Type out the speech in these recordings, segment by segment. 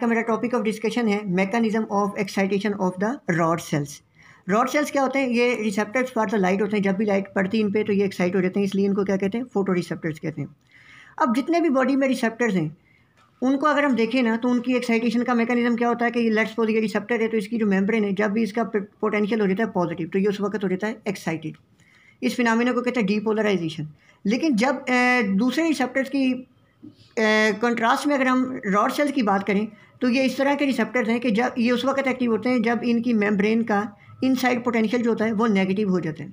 का मेरा topic of discussion है mechanism of excitation of the rod sales. Rod sales क्या होते हैं? ये रिसेप्टर्स फॉर द लाइट होते हैं। जब भी लाइट पड़ती है इन पे तो ये एक्साइट हो जाते हैं, इसलिए इनको क्या कहते हैं? फोटो रिसेप्टर्स कहते हैं। अब जितने भी बॉडी में रिसेप्टर्स हैं उनको अगर हम देखें ना तो उनकी एक्साइटेशन का मैकेनिज्म क्या होता है कि लेट्स सपोज ये रिसेप्टर है तो इसकी जो मेम्ब्रेन है जब भी इसका पोटेंशियल हो जाता है पॉजिटिव तो ये उस वक्त हो जाता है एक्साइटेड। इस फिनोमेना को कहते हैं डीपोलराइजेशन। लेकिन जब दूसरे रिसेप्टर्स की कंट्रास्ट में अगर हम रॉड सेल्स की बात करें तो ये इस तरह के रिसेप्टर्स हैं कि जब ये उस वक्त एक्टिव होते हैं जब इनकी मेम्ब्रेन का इनसाइड पोटेंशियल जो होता है वो नेगेटिव हो जाता है।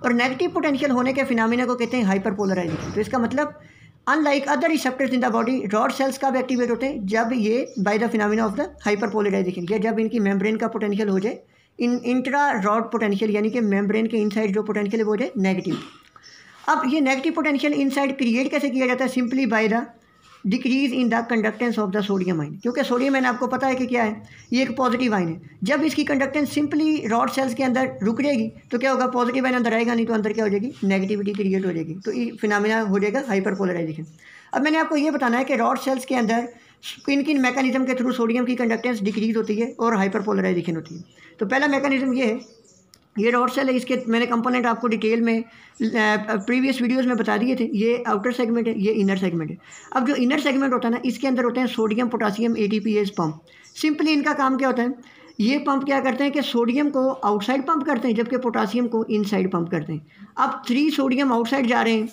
और नेगेटिव पोटेंशियल होने के फिनोमेना को कहते हैं हाइपरपोलराइजेशन। तो इसका मतलब unlike other receptors in the body rod cells का भी एक्टिवेट होते हैं जब ये by the phenomena of the hyperpolarization या जब इनकी मेम्ब्रेन का पोटेंशियल हो जाए इंट्रा रॉड पोटेंशियल यानी कि मेम्ब्रेन के इनसाइड जो पोटेंशियल है वो हो जाए नेगेटिव। अब ये नेगेटिव पोटेंशियल इनसाइड क्रिएट कैसे किया जाता है? Simply by the decrease in the conductance of the sodium ion. क्योंकि सोडियम आयन आपको पता है कि क्या है, ये एक पॉजिटिव आयन है। जब इसकी कंडक्टेंस सिंपली रॉड सेल्स के अंदर रुक जाएगी तो क्या होगा? पॉजिटिव आयन अंदर आएगा नहीं तो अंदर क्या हो जाएगी? नेगेटिविटी क्रिएट हो जाएगी। तो ये फिनोमेना हो जाएगा हाइपरपोलराइजेशन। अब मैंने आपको ये बताना है कि रॉड सेल्स के अंदर किन किन मैकेनिज्म के थ्रू सोडियम की कंडक्टेंस डिक्रीज होती है और हाइपरपोलराइजेशन होती है। तो पहला मैकेनिज्म ये है, ये रॉड सेल है, इसके मैंने कंपोनेंट आपको डिटेल में प्रीवियस वीडियोस में बता दिए थे। ये आउटर सेगमेंट है, ये इनर सेगमेंट है। अब जो इनर सेगमेंट होता है ना इसके अंदर होते हैं sodium potassium ATPase pump. Simply इनका काम क्या होता है? ये पंप क्या करते हैं कि सोडियम को आउटसाइड पंप करते हैं जबकि पोटासियम को इनसाइड पंप करते हैं। अब 3 सोडियम आउटसाइड जा रहे हैं,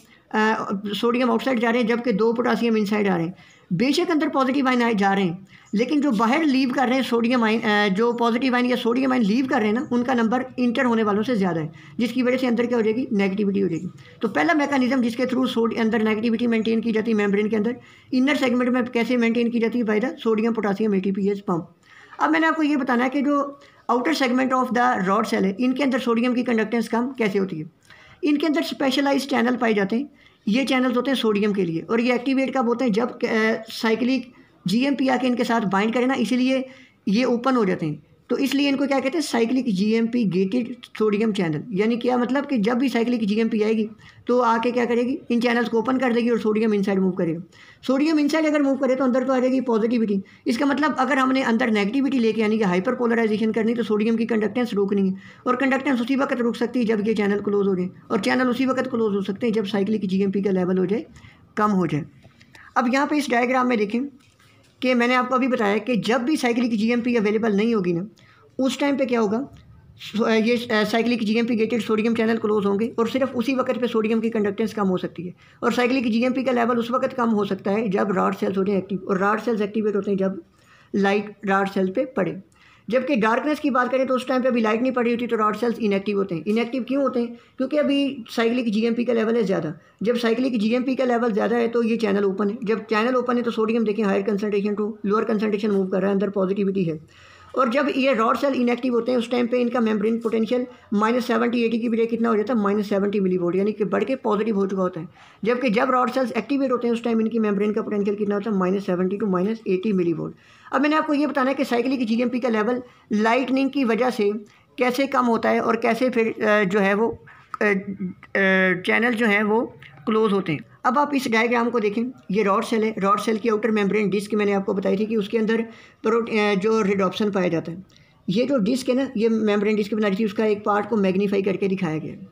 सोडियम आउटसाइड जा रहे हैं जबकि 2 पोटासियम इनसाइड आ रहे हैं। बेशक अंदर पॉजिटिव आयन जा रहे हैं लेकिन जो बाहर लीव कर रहे हैं सोडियम आयन, जो पॉजिटिव आयन या सोडियम आयन लीव कर रहे हैं ना उनका नंबर इंटर होने वालों से ज़्यादा है, जिसकी वजह से अंदर क्या हो जाएगी? नेगेटिविटी हो जाएगी। तो पहला मैकेनिज्म जिसके थ्रू अंदर नेगेटिविटी मेंटेन की जाती है मेम्ब्रेन के अंदर, इनर सेगमेंट में कैसे मेंटेन की जाती है? By the sodium potassium ATPase pump. अब मैंने आपको ये बताना है कि जो outer segment of the rod cell है इनके अंदर सोडियम की कंडक्टेंस कम कैसे होती है? इनके अंदर स्पेशलाइज चैनल पाए जाते हैं। ये चैनल्स होते हैं सोडियम के लिए और ये एक्टिवेट कब होते हैं? जब साइक्लिक जीएमपी आके इनके साथ बाइंड करे ना, इसीलिए ये ओपन हो जाते हैं। तो इसलिए इनको क्या कहते हैं? Cyclic GMP gated sodium channel. यानी क्या मतलब कि जब भी साइक्लिक जीएमपी आएगी तो आके क्या करेगी? इन चैनल्स को ओपन कर देगी और सोडियम इनसाइड मूव करेगा। सोडियम इनसाइड अगर मूव करे तो अंदर तो आ जाएगी पॉजिटिविटी। इसका मतलब अगर हमने अंदर नेगेटिविटी लेके यानी कि हाइपर पोलराइजेशन करनी तो सोडियम की कंडक्टेंस रोकनी है और कंडक्टेंस उसी वक्त रुक सकती है जब ये चैनल क्लोज हो जाए और चैनल उसी वक्त क्लोज हो सकते हैं जब साइक्लिक जीएमपी का लेवल हो जाए कम हो जाए। अब यहाँ पर इस डायग्राम में देखें कि मैंने आपको अभी बताया कि जब भी साइक्लिक जीएमपी अवेलेबल नहीं होगी ना उस टाइम पे क्या होगा? ये cyclic GMP gated sodium channel close होंगे और सिर्फ उसी वक्त पे सोडियम की कंडक्टेंस कम हो सकती है और साइक्लिक जीएमपी का लेवल उस वक्त कम हो सकता है जब रॉड सेल्स होते हैं एक्टिव। और रॉड सेल्स एक्टिवेट होते हैं जब लाइट रॉड सेल्स पे पड़े। जबकि डार्कनेस की बात करें तो उस टाइम पे अभी लाइट नहीं पड़ी होती तो रॉड सेल्स इनएक्टिव होते हैं। इनएक्टिव क्यों होते हैं? क्योंकि अभी साइक्लिक जीएमपी का लेवल है ज़्यादा। जब साइक्लिक जीएमपी का लेवल ज़्यादा है तो ये चैनल ओपन है। जब चैनल ओपन है तो सोडियम देखें higher concentration to lower concentration move कर रहा है, अंदर पॉजिटिविटी है। और जब ये रॉड सेल इनएक्टिव होते हैं उस टाइम पे इनका मेम्ब्रेन पोटेंशियल -70-80 की बजाय कितना हो जाता है? -70 मिलीवोल्ट, यानी कि बढ़ के पॉजिटिव हो चुका होता है। जबकि जब रॉड सेल्स एक्टिवेट होते हैं उस टाइम इनकी मेम्ब्रेन का पोटेंशियल कितना होता है? -70 टू -80 मिलीवोल्ट। अब मैंने आपको ये बताना है कि साइक्लिक जीएमपी का लेवल लाइटनिंग की वजह से कैसे कम होता है और कैसे फिर जो है वो चैनल जो है वो क्लोज होते हैं। अब आप इस डायग्राम को देखें, ये रॉड सेल है। रॉड सेल की आउटर मेम्ब्रेन डिस्क मैंने आपको बताई थी कि उसके अंदर जो रिडॉप्सन पाया जाता है। ये जो डिस्क है ना, ये मेम्ब्रेन डिस्क बना रही थी, उसका एक पार्ट को मैग्नीफाई करके दिखाया गया है।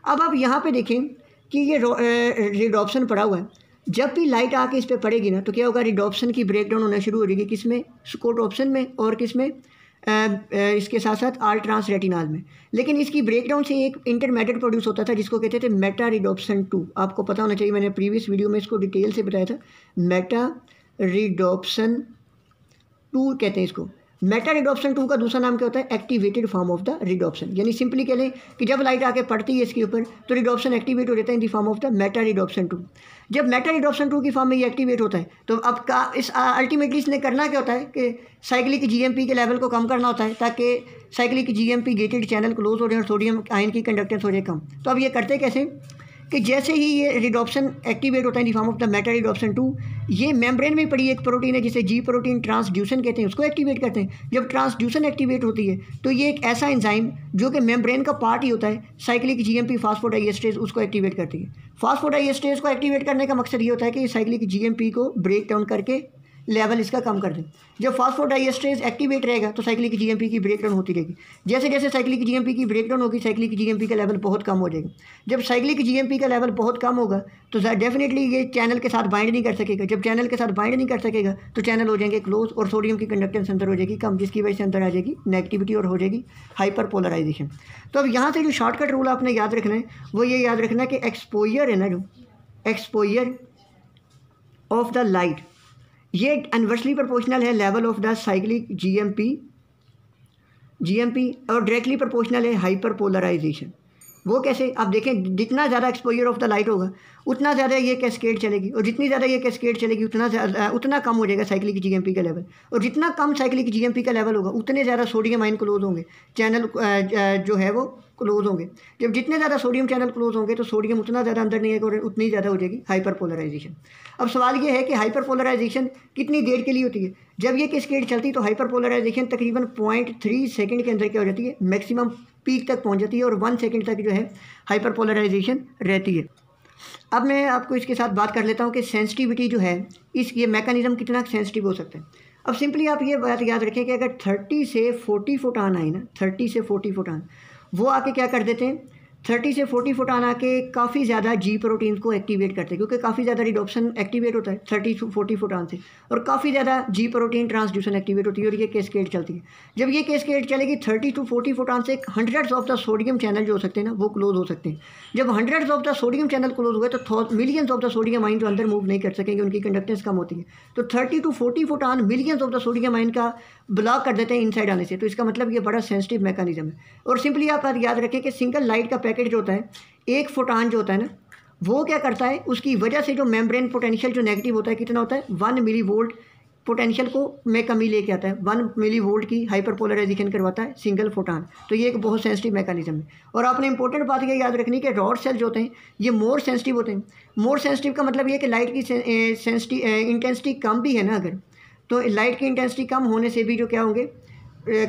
अब आप यहाँ पे देखें कि ये रिडॉप्सन पड़ा हुआ है। जब भी लाइट आके इस पर पड़ेगी ना तो क्या होगा? रिडॉप्सन की ब्रेक डाउन होना शुरू हो जाएगी। किस में? स्कोटॉप्सन में और किस में? इसके साथ साथ आल ट्रांस रेटिनाल में। लेकिन इसकी ब्रेकडाउन से एक इंटरमीडिएट प्रोड्यूस होता था जिसको कहते थे मेटा रिडॉप्सन 2। आपको पता होना चाहिए, मैंने प्रीवियस वीडियो में इसको डिटेल से बताया था। मेटा रिडॉप्सन 2 कहते हैं इसको। मेटा रिडॉप्सन 2 का दूसरा नाम क्या होता है? Activated form of the rhodopsin. यानी सिंपली कह लें कि जब लाइट आके पड़ती है इसके ऊपर तो रिडॉप्सन एक्टिवेट हो जाता है in the form of the meta rhodopsin 2। जब मेटा रिडॉप्सन 2 की फॉर्म में ये एक्टिवेट होता है तो अब का इस अल्टीमेटली इसने करना क्या होता है कि साइक्लिक जीएमपी के लेवल को कम करना होता है ताकि cyclic GMP gated channel close हो जाए और सोडियम आयन की कंडक्टेंस हो जाए कम। तो अब ये करते कैसे कि जैसे ही ये रिडॉप्सन एक्टिवेट होता है in the form of the meta rhodopsin 2, ये मेम्ब्रेन में पड़ी एक प्रोटीन है जिसे जी प्रोटीन ट्रांसड्यूसन कहते हैं, उसको एक्टिवेट करते हैं। जब ट्रांसड्यूसन एक्टिवेट होती है तो ये एक ऐसा एंजाइम जो कि मेम्ब्रेन का पार्ट ही होता है, साइक्लिक जीएमपी फास्फोडाइएस्टेज, उसको एक्टिवेट करती है। फास्फोडाइएस्टेज को एक्टिवेट करने का मकसद ये होता है कि साइक्लिक जीएमपी को ब्रेक डाउन करके लेवल इसका कम कर दें। जब फास्फोडाइएस्ट्रेज एक्टिवेट रहेगा तो साइक्लिक जीएमपी की ब्रेक डाउन होती रहेगी। जैसे जैसे साइक्लिक जीएमपी की ब्रेक डाउन होगी, साइक्लिक जीएमपी का लेवल बहुत कम हो जाएगा। जब साइक्लिक जीएमपी का लेवल बहुत कम होगा तो डेफिनेटली ये चैनल के साथ बाइंड नहीं कर सकेगा। जब चैनल के साथ बाइंड नहीं कर सकेगा तो चैनल हो जाएंगे क्लोज और सोडियम की कंडक्टेंस अंदर हो जाएगी कम, जिसकी वजह से अंदर आ जाएगी नेगेटिविटी और हो जाएगी हाइपर पोलराइजेशन। तो अब यहाँ से जो शॉर्टकट रूल आपने याद रखना है वो ये याद रखना है कि एक्सपोजर है ना, जो एक्सपोजर ऑफ द लाइट ये इनवर्सली प्रोपोर्शनल है level of the cyclic GMP और डायरेक्टली प्रोपोर्शनल है हाइपर पोलराइजेशन। वो कैसे, आप देखें जितना ज़्यादा एक्सपोजर ऑफ द लाइट होगा उतना ज़्यादा ये कैस्केड चलेगी, और जितनी ज़्यादा ये कैस्केड चलेगी उतना कम हो जाएगा साइक्लिक जीएमपी का लेवल, और जितना कम साइक्लिक जीएमपी का लेवल होगा उतने ज़्यादा सोडियम आयन क्लोज होंगे, चैनल जो है वो क्लोज होंगे। जब जितने ज़्यादा सोडियम चैनल क्लोज होंगे तो सोडियम उतना ज़्यादा अंदर नहीं आएगा और उतनी ज़्यादा हो जाएगी हाइपर पोलराइजेशन। अब सवाल ये है कि हाइपर पोलराइजेशन कितनी देर के लिए होती है। जब ये कैस्केड चलती है तो हाइपर पोलराइजेशन तकरीबन 0.3 सेकंड के अंदर क्या हो जाती है, मैक्सिमम पीक तक पहुंच जाती है, और 1 सेकंड तक जो है हाइपर पोलराइजेशन रहती है। अब मैं आपको इसके साथ बात कर लेता हूँ कि सेंसिटिविटी जो है ये मैकेनिज्म कितना सेंसिटिव हो सकता है। अब सिंपली आप ये बात याद रखें कि अगर 30 से 40 फोटान आए ना, 30 से 40 फोटान, वो आके क्या कर देते हैं, 30 से 40 फोटान आके काफ़ी ज़्यादा जी प्रोटीन को एक्टिवेट करते हैं, क्योंकि काफ़ी ज़्यादा रिडॉप्शन एक्टिवेट होता है 30 से 40 फोटान से, और काफ़ी ज़्यादा जी प्रोटीन ट्रांसड्यूसन एक्टिवेट होती है, और ये कैस्केड चलती है। जब ये कैस्केड चलेगी 30 to 40 फोटान से hundreds of the sodium channel जो हो सकते हैं ना वो क्लोज हो सकते हैं। जब hundreds of the sodium channel close हुए तो मिलियंस ऑफ द सोडियम आइन जो अंदर मूव नहीं कर सकेंगे, उनकी कंडक्टेंस कम होती है। तो 30 to 40 photon millions of the sodium आइन का ब्लॉक कर देते हैं इनसाइड आने से। तो इसका मतलब ये बड़ा सेंसिटिव मैकेनिज्म है। और सिंपली आप याद रखें कि सिंगल लाइट का पैकेट जो होता है, एक फोटान जो होता है ना, वो क्या करता है, उसकी वजह से जो मेम्ब्रेन पोटेंशियल जो नेगेटिव होता है कितना होता है, 1 मिली वोल्ट पोटेंशियल को में कमी लेके आता है, 1 मिली वोल्ट की हाइपर पोलराइजेशन करवाता है सिंगल फोटान। तो ये एक बहुत सेंसिटिव मैकेनिज्म है। और आपने इंपॉर्टेंट बात ये याद रखनी कि रॉड सेल जो होते हैं ये मोर सेंसिटिव होते हैं। मोर सेंसिटिव का मतलब ये कि लाइट की इंटेंसिटी कम भी है ना, अगर तो लाइट की इंटेंसिटी कम होने से भी जो क्या होंगे,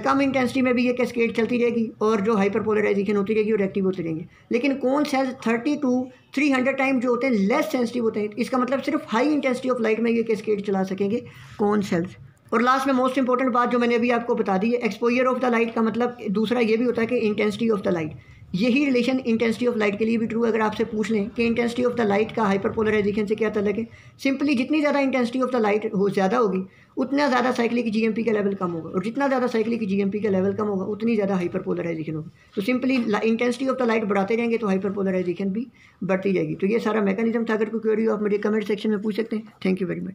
कम इंटेंसिटी में भी ये कैस्केड चलती रहेगी और जो हाइपर पोलराइजेशन होती रहेगी और एक्टिव होती रहेंगी। लेकिन कौन सेल्स 30 to 300 टाइम जो होते हैं लेस सेंसिटिव होते हैं। इसका मतलब सिर्फ हाई इंटेंसिटी ऑफ लाइट में ये कैस्केड चला सकेंगे कौन सेल्स। और लास्ट में मोस्ट इंपॉर्टेंट बात जो मैंने अभी आपको बता दी है, एक्सपोजर ऑफ द लाइट का मतलब दूसरा ये भी होता है कि इंटेंसिटी ऑफ द लाइट। यही रिलेशन इंटेंसिटी ऑफ लाइट के लिए भी ट्रू। अगर आपसे पूछ लें कि इंटेंसिटी ऑफ द लाइट का हाइपर पोलराइजेशन से क्या तल्लुक है, सिंपली जितनी ज़्यादा इंटेंसिटी ऑफ द लाइट ज़्यादा होगी उतना ज़्यादा साइक्लिक जीएमपी का लेवल कम होगा, और जितना ज़्यादा साइक्लिक जीएमपी का लेवल कम होगा उतनी ज़्यादा हाइपर पोलराइजेशन होगी। तो simply intensity of the light बढ़ाते रहेंगे तो हाइपर पोलराइजेशन भी बढ़ती जाएगी। तो ये सारा मैकेनिज्म था। अगर कोई क्वेरी हो आप मेरे कमेंट सेक्शन में पूछ सकते हैं। Thank you very much.